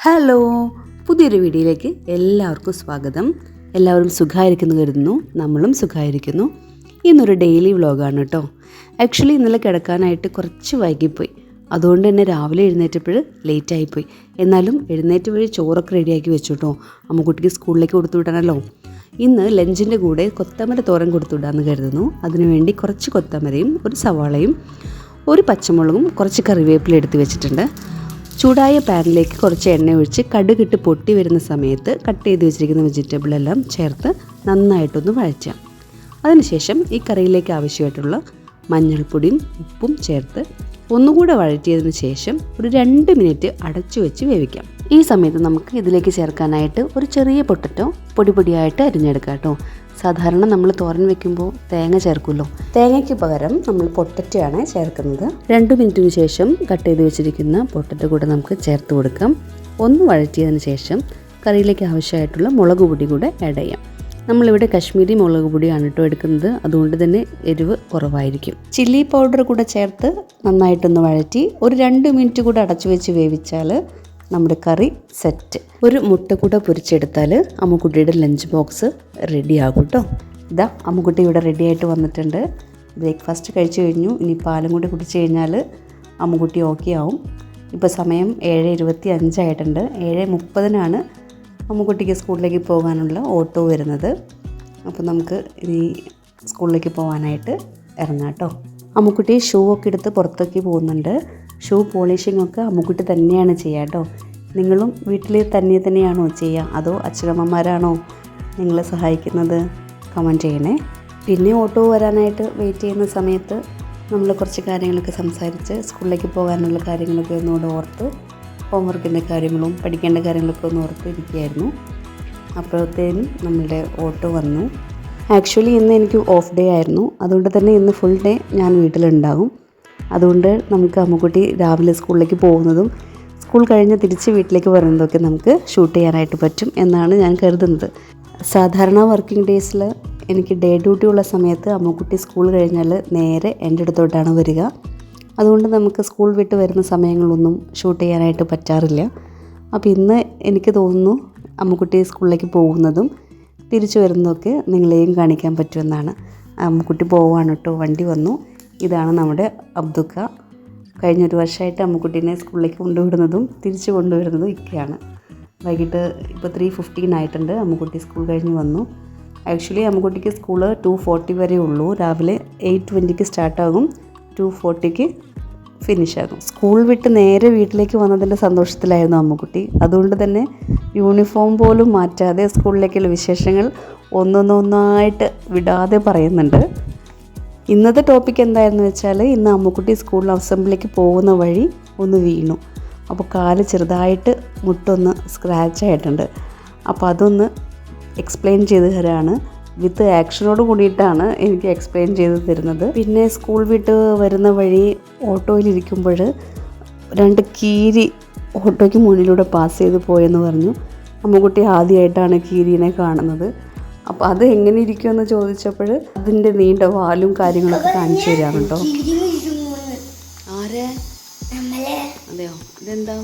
Hello, പുതിയൊരു വീഡിയോയിലേക്ക് എല്ലാവർക്കും സ്വാഗതം. എല്ലാവരും സുഖമായിരിക്കുന്നു കരുതുന്നു. നമ്മളും സുഖമായിരിക്കുന്നു. ഇന്നൊരു ഡെയിലി വ്ളോഗാണ് കേട്ടോ. ആക്ച്വലി ഇന്നലെ കിടക്കാനായിട്ട് കുറച്ച് വൈകിപ്പോയി. അതുകൊണ്ട് തന്നെ രാവിലെ എഴുന്നേറ്റപ്പോൾ ലേറ്റായിപ്പോയി. എന്നാലും എഴുന്നേറ്റ് വഴി ചോറൊക്കെ റെഡിയാക്കി വെച്ചു കേട്ടോ. അമ്മുക്കുട്ടിക്ക് സ്കൂളിലേക്ക് കൊടുത്തു വിടാനല്ലോ. ഇന്ന് ലഞ്ചിൻ്റെ കൂടെ കൊത്തമര തോരൻ കൊടുത്തു വിടാമെന്ന് കരുതുന്നു. അതിനുവേണ്ടി കുറച്ച് കൊത്തമരയും ഒരു സവാളയും ഒരു പച്ചമുളകും കുറച്ച് കറിവേപ്പില എടുത്ത് വെച്ചിട്ടുണ്ട്. ചൂടായ പാനിലേക്ക് കുറച്ച് എണ്ണ ഒഴിച്ച് കടുകിട്ട് പൊട്ടി വരുന്ന സമയത്ത് കട്ട് ചെയ്ത് വെച്ചിരിക്കുന്ന വെജിറ്റബിളെല്ലാം ചേർത്ത് നന്നായിട്ടൊന്ന് വഴറ്റാം. അതിനുശേഷം ഈ കറിയിലേക്ക് ആവശ്യമായിട്ടുള്ള മഞ്ഞൾപ്പൊടിയും ഉപ്പും ചേർത്ത് ഒന്നുകൂടെ വഴറ്റിയതിന് ശേഷം ഒരു 2 മിനിറ്റ് അടച്ചു വെച്ച് വേവിക്കാം. ഈ സമയത്ത് നമുക്ക് ഇതിലേക്ക് ചേർക്കാനായിട്ട് ഒരു ചെറിയ പൊട്ടറ്റോ പൊടിയായിട്ട് അരിഞ്ഞെടുക്കാം കേട്ടോ. സാധാരണ നമ്മൾ തോരൻ വെക്കുമ്പോൾ തേങ്ങ ചേർക്കുമല്ലോ. തേങ്ങയ്ക്ക് പകരം നമ്മൾ പൊട്ടറ്റോ ആണ് ചേർക്കുന്നത്. 2 മിനിറ്റിന് ശേഷം കട്ട് ചെയ്ത് വെച്ചിരിക്കുന്ന പൊട്ടറ്റോ കൂടെ നമുക്ക് ചേർത്ത് കൊടുക്കാം. ഒന്ന് വഴറ്റിയതിന് ശേഷം കറിയിലേക്ക് ആവശ്യമായിട്ടുള്ള മുളക് പൊടി കൂടെ ആഡ് ചെയ്യാം. നമ്മളിവിടെ കശ്മീരി മുളക് പൊടിയാണ് കേട്ടോ എടുക്കുന്നത്. അതുകൊണ്ട് തന്നെ എരിവ് കുറവായിരിക്കും. ചില്ലി പൗഡർ കൂടെ ചേർത്ത് നന്നായിട്ടൊന്ന് വഴറ്റി ഒരു 2 മിനിറ്റ് കൂടെ അടച്ചു വെച്ച് വേവിച്ചാൽ നമ്മുടെ കറി സെറ്റ്. ഒരു മുട്ട കൂടെ പൊരിച്ചെടുത്താൽ അമ്മുക്കുട്ടിയുടെ ലഞ്ച് ബോക്സ് റെഡിയാകും കേട്ടോ. ഇതാ അമ്മുക്കുട്ടി ഇവിടെ റെഡിയായിട്ട് വന്നിട്ടുണ്ട്. ബ്രേക്ക്ഫാസ്റ്റ് കഴിച്ചു കഴിഞ്ഞു. ഇനി പാലും കൂടി കുടിച്ച് കഴിഞ്ഞാൽ അമ്മുക്കുട്ടി ഓക്കെ ആവും. ഇപ്പോൾ സമയം 7:25 ആയിട്ടുണ്ട്. 7:30 അമ്മുക്കുട്ടിക്ക് സ്കൂളിലേക്ക് പോകാനുള്ള ഓട്ടോ വരുന്നത്. അപ്പോൾ നമുക്ക് ഇനി സ്കൂളിലേക്ക് പോകാനായിട്ട് ഇറങ്ങാം കേട്ടോ. അമ്മുക്കുട്ടി ഷൂ ഒക്കെ എടുത്ത് പുറത്തേക്ക് പോകുന്നുണ്ട്. ഷൂ പോളിഷിംഗ് ഒക്കെ അമ്മുക്കുട്ടി തന്നെയാണ് ചെയ്യുക കേട്ടോ. നിങ്ങളും വീട്ടിൽ തന്നെയാണോ ചെയ്യുക, അതോ അച്ഛനമ്മമാരാണോ നിങ്ങളെ സഹായിക്കുന്നത്? കമൻറ്റ് ചെയ്യണേ. പിന്നെ ഓട്ടോ വരാനായിട്ട് വെയിറ്റ് ചെയ്യുന്ന സമയത്ത് നമ്മൾ കുറച്ച് കാര്യങ്ങളൊക്കെ സംസാരിച്ച് സ്കൂളിലേക്ക് പോകാനുള്ള കാര്യങ്ങളൊക്കെ ഒന്നുകൂടെ ഓർത്ത് ഹോംവർക്കിൻ്റെ കാര്യങ്ങളും പഠിക്കേണ്ട കാര്യങ്ങളൊക്കെ ഒന്ന് ഓർത്ത് ഇരിക്കുകയായിരുന്നു. അപ്പോഴത്തേനും നമ്മളുടെ ഓട്ടോ വന്നു. ആക്ച്വലി ഇന്ന് എനിക്ക് ഓഫ് ഡേ ആയിരുന്നു. അതുകൊണ്ട് തന്നെ ഇന്ന് ഫുൾ ഡേ ഞാൻ വീട്ടിലുണ്ടാകും. അതുകൊണ്ട് നമുക്ക് അമ്മുക്കുട്ടി രാവിലെ സ്കൂളിലേക്ക് പോകുന്നതും സ്കൂൾ കഴിഞ്ഞ് തിരിച്ച് വീട്ടിലേക്ക് വരുന്നതൊക്കെ നമുക്ക് ഷൂട്ട് ചെയ്യാനായിട്ട് പറ്റും എന്നാണ് ഞാൻ കരുതുന്നത്. സാധാരണ വർക്കിംഗ് ഡേയ്സിൽ എനിക്ക് ഡേ ഡ്യൂട്ടി ഉള്ള സമയത്ത് അമ്മുക്കുട്ടി സ്കൂൾ കഴിഞ്ഞാൽ നേരെ എൻ്റെ അടുത്തോട്ടാണ് വരിക. അതുകൊണ്ട് നമുക്ക് സ്കൂൾ വിട്ട് വരുന്ന സമയങ്ങളൊന്നും ഷൂട്ട് ചെയ്യാനായിട്ട് പറ്റാറില്ല. അപ്പോൾ ഇന്ന് എനിക്ക് തോന്നുന്നു അമ്മുക്കുട്ടി സ്കൂളിലേക്ക് പോകുന്നതും തിരിച്ചു വരുന്നതൊക്കെ നിങ്ങളെയും കാണിക്കാൻ പറ്റുമെന്നാണ്. അമ്മുക്കുട്ടി പോവുകയാണ് കേട്ടോ. വണ്ടി വന്നു. ഇതാണ് നമ്മുടെ അബ്ദുക്ക. കഴിഞ്ഞൊരു വർഷമായിട്ട് അമ്മുക്കുട്ടീനെ സ്കൂളിലേക്ക് കൊണ്ടുവിടുന്നതും തിരിച്ചു കൊണ്ടുവരുന്നതും ഒക്കെയാണ്. വൈകിട്ട് ഇപ്പോൾ 3:15 ആയിട്ടുണ്ട്. അമ്മുക്കുട്ടി സ്കൂൾ കഴിഞ്ഞ് വന്നു. ആക്ച്വലി അമ്മുക്കുട്ടിക്ക് സ്കൂള് 2:40 വരെ ഉള്ളൂ. രാവിലെ 8:20 സ്റ്റാർട്ടാകും, 2:40 ഫിനിഷാകും. സ്കൂൾ വിട്ട് നേരെ വീട്ടിലേക്ക് വന്നതിൻ്റെ സന്തോഷത്തിലായിരുന്നു അമ്മുക്കുട്ടി. അതുകൊണ്ട് തന്നെ യൂണിഫോം പോലും മാറ്റാതെ സ്കൂളിലേക്കുള്ള വിശേഷങ്ങൾ ഒന്നൊന്നായിട്ട് വിടാതെ പറയുന്നുണ്ട്. ഇന്നത്തെ ടോപ്പിക് എന്തായിരുന്നു വെച്ചാൽ, ഇന്ന് അമ്മുക്കുട്ടി സ്കൂൾ അസംബ്ലിക്ക് പോകുന്ന വഴി ഒന്ന് വീണു. അപ്പോൾ കാല് ചെറുതായിട്ട് മുട്ടൊന്ന് സ്ക്രാച്ച് ആയിട്ടുണ്ട്. അപ്പോൾ അതൊന്ന് എക്സ്പ്ലെയിൻ ചെയ്ത് തരാണ്. വിത്ത് ആക്ഷനോട് കൂടിയിട്ടാണ് എനിക്ക് എക്സ്പ്ലെയിൻ ചെയ്ത് തരുന്നത്. പിന്നെ സ്കൂൾ വിട്ട് വരുന്ന വഴി ഓട്ടോയിലിരിക്കുമ്പോൾ 2 കീരി ഓട്ടോയ്ക്ക് മുന്നിലൂടെ പാസ് ചെയ്ത് പോയെന്ന് പറഞ്ഞു. അമ്മുക്കുട്ടി ആദ്യമായിട്ടാണ് കീരിനെ കാണുന്നത്. അപ്പോൾ അത് എങ്ങനെ ഇരിക്കുമെന്ന് ചോദിച്ചപ്പോൾ അതിൻ്റെ നീണ്ട വാലും കാര്യങ്ങളൊക്കെ കാണിച്ചു തരാണ് കേട്ടോ. അതെയോ, ഇതെന്താ?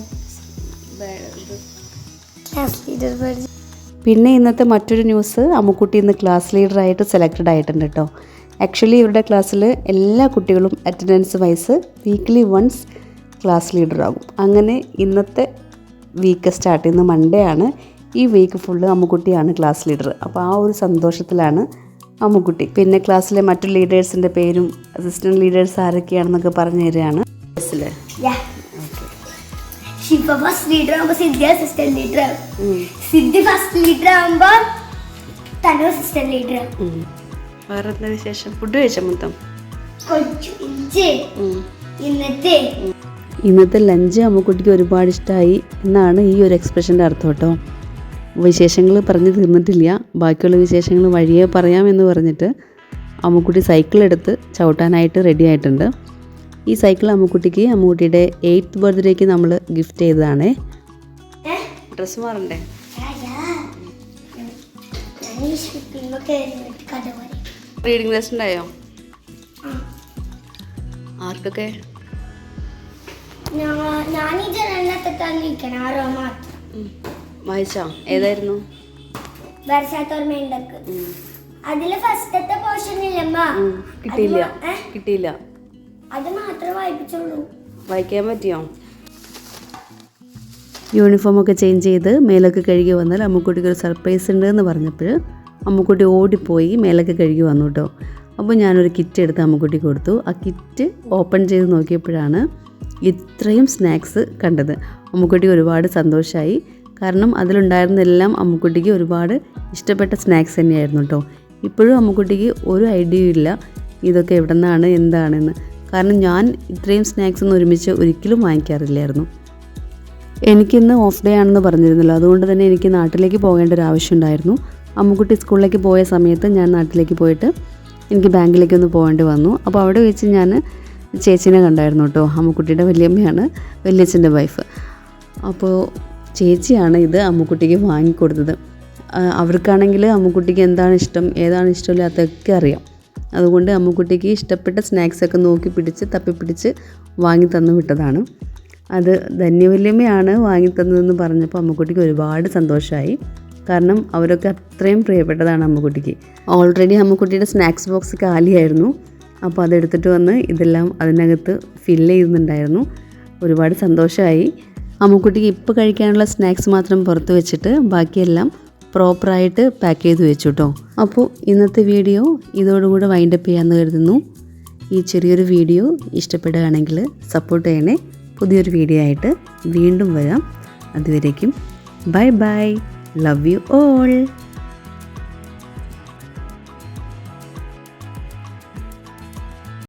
പിന്നെ ഇന്നത്തെ മറ്റൊരു ന്യൂസ്, അമ്മുക്കുട്ടി ഇന്ന് ക്ലാസ് ലീഡറായിട്ട് സെലക്റ്റഡ് ആയിട്ടുണ്ട് കേട്ടോ. ആക്ച്വലി ഇവരുടെ ക്ലാസ്സിൽ എല്ലാ കുട്ടികളും attendance wise weekly once class ലീഡറാകും. അങ്ങനെ ഇന്നത്തെ വീക്ക് സ്റ്റാർട്ട് ചെയ്യുന്ന മൺഡേ ആണ്. ഈ വീക്ക് ഫുള്ള് അമ്മുക്കുട്ടിയാണ് ക്ലാസ് ലീഡർ. അപ്പോൾ ആ ഒരു സന്തോഷത്തിലാണ് അമ്മുക്കുട്ടി. പിന്നെ ക്ലാസ്സിലെ മറ്റു ലീഡേഴ്സിൻ്റെ പേരും അസിസ്റ്റൻറ്റ് ലീഡേഴ്സ് ആരൊക്കെയാണെന്നൊക്കെ പറഞ്ഞു തരികയാണ്. ശിവ ഫസ്റ്റ് ലീഡർ ആകുമ്പോൾ സിദ്ധി അസിസ്റ്റന്റ് ലീഡർ ആകും. സിദ്ധി ഫസ്റ്റ് ലീഡർ ആകുമ്പോൾ തനു അസിസ്റ്റന്റ് ലീഡർ ആകും. വേറെ എന്താ വിശേഷം? ഫുഡ് കഴിച്ച മൊത്തം? ഇന്നത്തെ ലഞ്ച് അമ്മുക്കുട്ടിക്ക് ഒരുപാട് ഇഷ്ടമായി എന്നാണ് ഈ ഒരു എക്സ്പ്രഷൻ്റെ അർത്ഥം കേട്ടോ. വിശേഷങ്ങൾ പറഞ്ഞു തീർന്നിട്ടില്ല. ബാക്കിയുള്ള വിശേഷങ്ങൾ വഴിയേ പറയാമെന്ന് പറഞ്ഞിട്ട് അമ്മുക്കുട്ടി സൈക്കിളെടുത്ത് ചവിട്ടാനായിട്ട് റെഡി ആയിട്ടുണ്ട്. ഈ സൈക്കിൾ അമ്മുക്കുട്ടിക്ക് അമ്മുക്കുട്ടിയുടെ 8th ബർത്ത്ഡേക്ക് നമ്മൾ ഗിഫ്റ്റ് ചെയ്തതാണേ. ഡ്രസ്സ് മാറണ്ടേ? റീഡിംഗ് ടെസ്റ്റ് ഉണ്ടായോ? ആർക്കൊക്കെ? വായിച്ചോ? ഏതായിരുന്നു? വർഷാത്തോർമ്മയുണ്ടക്ക്. അതില് ഫസ്റ്റത്തെ പോർഷൻ ഇല്ലമ്മ. കിട്ടിയില്ല. അത് മാത്രമേ വായിപ്പിച്ചുള്ളൂ. വായിക്കാൻ പറ്റിയോ? യൂണിഫോമൊക്കെ ചേഞ്ച് ചെയ്ത് മേലൊക്കെ കഴുകി വന്നാൽ അമ്മുക്കുട്ടിക്ക് ഒരു സർപ്രൈസ് ഉണ്ട് എന്ന് പറഞ്ഞപ്പോൾ അമ്മുക്കുട്ടി ഓടിപ്പോയി മേലൊക്കെ കഴുകി വന്നു കേട്ടോ. അപ്പോൾ ഞാനൊരു കിറ്റ് എടുത്ത് അമ്മുക്കുട്ടിക്ക് കൊടുത്തു. ആ കിറ്റ് ഓപ്പൺ ചെയ്ത് നോക്കിയപ്പോഴാണ് ഇത്രയും സ്നാക്സ് കണ്ടത്. അമ്മുക്കുട്ടിക്ക് ഒരുപാട് സന്തോഷമായി. കാരണം അതിലുണ്ടായിരുന്നെല്ലാം അമ്മുക്കുട്ടിക്ക് ഒരുപാട് ഇഷ്ടപ്പെട്ട സ്നാക്സ് തന്നെയായിരുന്നു കേട്ടോ. ഇപ്പോഴും അമ്മുക്കുട്ടിക്ക് ഒരു ഐഡിയയും ഇല്ല ഇതൊക്കെ എവിടെ നിന്നാണ് എന്താണെന്ന്. കാരണം ഞാൻ ഇത്രയും സ്നാക്സ് ഒന്നും ഒരുമിച്ച് ഒരിക്കലും വാങ്ങിക്കാറില്ലായിരുന്നു. എനിക്കിന്ന് ഓഫ് ഡേ ആണെന്ന് പറഞ്ഞിരുന്നല്ലോ, അതുകൊണ്ട് തന്നെ എനിക്ക് നാട്ടിലേക്ക് പോകേണ്ട ഒരു ആവശ്യമുണ്ടായിരുന്നു. അമ്മുക്കുട്ടി സ്കൂളിലേക്ക് പോയ സമയത്ത് ഞാൻ നാട്ടിലേക്ക് പോയിട്ട് എനിക്ക് ബാങ്കിലേക്കൊന്ന് പോകേണ്ടി വന്നു. അപ്പോൾ അവിടെ വെച്ച് ഞാൻ ചേച്ചീനെ കണ്ടായിരുന്നു കേട്ടോ. അമ്മുക്കുട്ടിയുടെ വല്യമ്മയാണ്, വല്യച്ഛൻ്റെ വൈഫ്. അപ്പോൾ ചേച്ചിയാണ് ഇത് അമ്മുക്കുട്ടിക്ക് വാങ്ങിക്കൊടുത്തത്. അവർക്കാണെങ്കിൽ അമ്മുക്കുട്ടിക്ക് എന്താണ് ഇഷ്ടം, ഏതാണ് ഇഷ്ടമില്ലാത്തതൊക്കെ അറിയാം. അതുകൊണ്ട് അമ്മുക്കുട്ടിക്ക് ഇഷ്ടപ്പെട്ട സ്നാക്സൊക്കെ നോക്കി പിടിച്ച് തപ്പിപ്പിടിച്ച് വാങ്ങി തന്നു വിട്ടതാണ്. അത് ധന്യവല്യമ്മയാണ് വാങ്ങിത്തന്നതെന്ന് പറഞ്ഞപ്പോൾ അമ്മുക്കുട്ടിക്ക് ഒരുപാട് സന്തോഷമായി. കാരണം അവരൊക്കെ അത്രയും പ്രിയപ്പെട്ടതാണ് അമ്മുക്കുട്ടിക്ക്. ഓൾറെഡി അമ്മുക്കുട്ടിയുടെ സ്നാക്സ് ബോക്സ് കാലിയായിരുന്നു. അപ്പോൾ അതെടുത്തിട്ട് വന്ന് ഇതെല്ലാം അതിനകത്ത് ഫില്ല് ചെയ്യുന്നുണ്ടായിരുന്നു. ഒരുപാട് സന്തോഷമായി. അമ്മുക്കുട്ടിക്ക് ഇപ്പോൾ കഴിക്കാനുള്ള സ്നാക്സ് മാത്രം പുറത്ത് വെച്ചിട്ട് ബാക്കിയെല്ലാം പ്രോപ്പറായിട്ട് പാക്ക് ചെയ്ത് വെച്ചു കേട്ടോ. അപ്പോൾ ഇന്നത്തെ വീഡിയോ ഇതോടുകൂടെ വൈൻഡപ്പ് ചെയ്യാമെന്ന് കരുതുന്നു. ഈ ചെറിയൊരു വീഡിയോ ഇഷ്ടപ്പെടുകയാണെങ്കിൽ സപ്പോർട്ട് ചെയ്യണേ. പുതിയൊരു വീഡിയോ ആയിട്ട് വീണ്ടും വരാം. അതുവരേക്കും bye bye. Love you all.